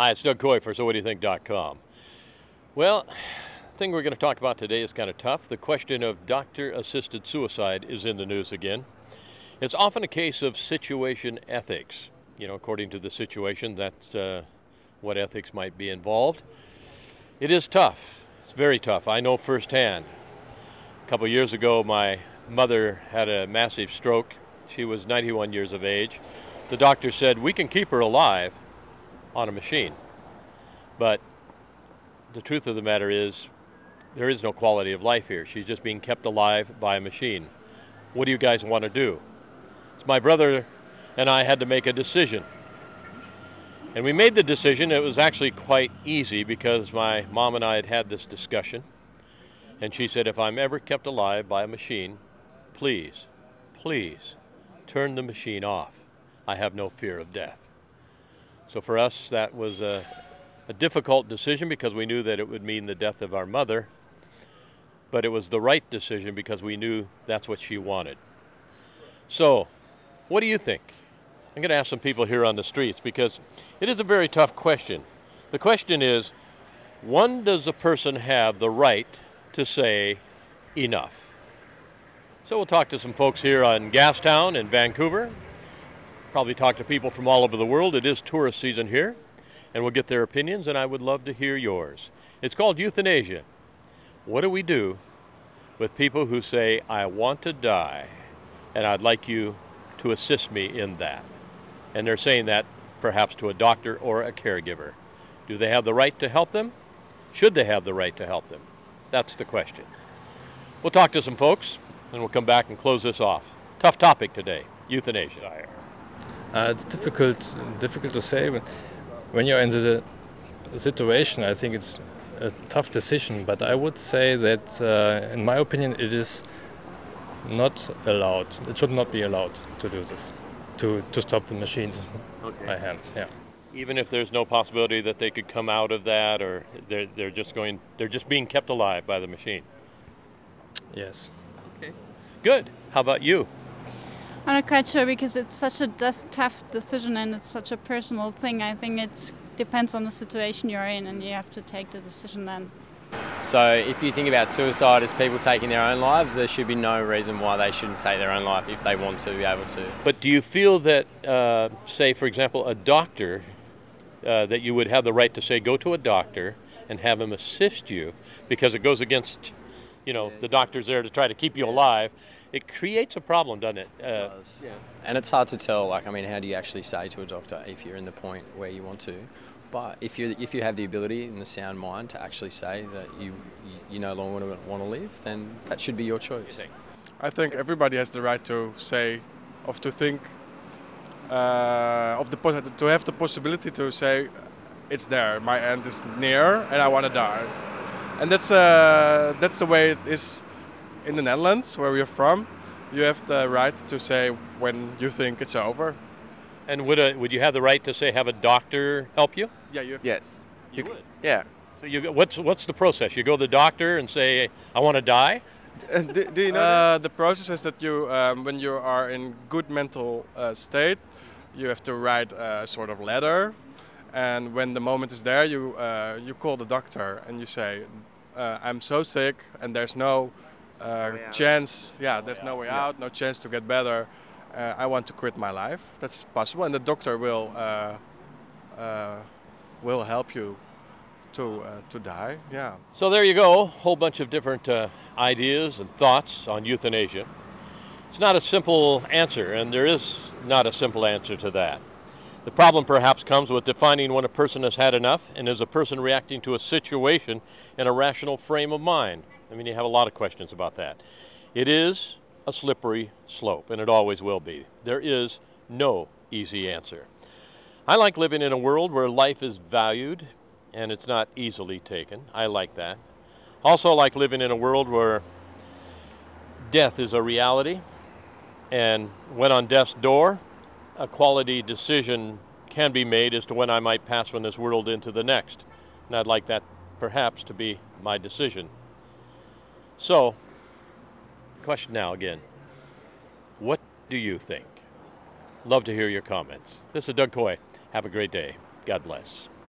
Hi, it's Doug Coy for SoWhatDoYouThink.com. Well, the thing we're going to talk about today is kind of tough. The question of doctor-assisted suicide is in the news again. It's often a case of situation ethics. You know, according to the situation, that's what ethics might be involved. It is tough. It's very tough. I know firsthand. A couple years ago, my mother had a massive stroke. She was 91 years of age. The doctor said, we can keep her alive on a machine. But the truth of the matter is, there is no quality of life here. She's just being kept alive by a machine. What do you guys want to do? So my brother and I had to make a decision. And we made the decision. It was actually quite easy because my mom and I had had this discussion. And she said, if I'm ever kept alive by a machine, please, please turn the machine off. I have no fear of death. So for us, that was a difficult decision because we knew that it would mean the death of our mother, but it was the right decision because we knew that's what she wanted. So, what do you think? I'm going to ask some people here on the streets because it is a very tough question. The question is, when does a person have the right to say enough? So we'll talk to some folks here on Gastown in Vancouver. Probably talk to people from all over the world. It is tourist season here, and we'll get their opinions, and I would love to hear yours. It's called euthanasia. What do we do with people who say, I want to die, and I'd like you to assist me in that? And they're saying that perhaps to a doctor or a caregiver. Do they have the right to help them? Should they have the right to help them? That's the question. We'll talk to some folks, and we'll come back and close this off. Tough topic today, euthanasia. It's difficult to say. But when you're in the situation, I think it's a tough decision. But I would say that, in my opinion, it is not allowed. It should not be allowed to do this, to stop the machines by hand. Yeah. Even if there's no possibility that they could come out of that, or they're just being kept alive by the machine. Yes. Okay. Good. How about you? I'm not quite sure because it's such a tough decision and it's such a personal thing. I think it depends on the situation you're in and you have to take the decision then. So if you think about suicide as people taking their own lives, there should be no reason why they shouldn't take their own life if they want to be able to. But do you feel that, say, for example, a doctor, that you would have the right to say, go to a doctor and have him assist you because it goes against, you know, the doctor's there to try to keep you alive. It creates a problem, doesn't it? It does. Yeah. And it's hard to tell, like, I mean, how do you actually say to a doctor if you're in the point where you want to? But if you have the ability and the sound mind to actually say that you no longer want to live, then that should be your choice. I think everybody has the right to say, to think, to have the possibility to say, it's there, my end is near, and I want to die. And that's the way it is in the Netherlands, where we are from. You have the right to say when you think it's over. And would you have the right to say have a doctor help you? Yeah, you have. Yes. You would. Yeah. So what's the process? You go to the doctor and say, I want to die? Do you know the process is that you, when you are in good mental state, you have to write a sort of letter. And when the moment is there, you call the doctor and you say, I'm so sick and there's no chance. Yeah, there's no way out, no chance to get better. I want to quit my life. That's possible, and the doctor will help you to die. Yeah. So there you go, a whole bunch of different ideas and thoughts on euthanasia. It's not a simple answer, and there is not a simple answer to that. The problem perhaps comes with defining when a person has had enough and is a person reacting to a situation in a rational frame of mind. I mean, you have a lot of questions about that. It is a slippery slope, and it always will be. There is no easy answer. I like living in a world where life is valued and it's not easily taken. I like that. Also like living in a world where death is a reality, and when on death's door, a quality decision can be made as to when I might pass from this world into the next. And I'd like that perhaps to be my decision. So, the question now again, what do you think? Love to hear your comments. This is Doug Coy. Have a great day. God bless.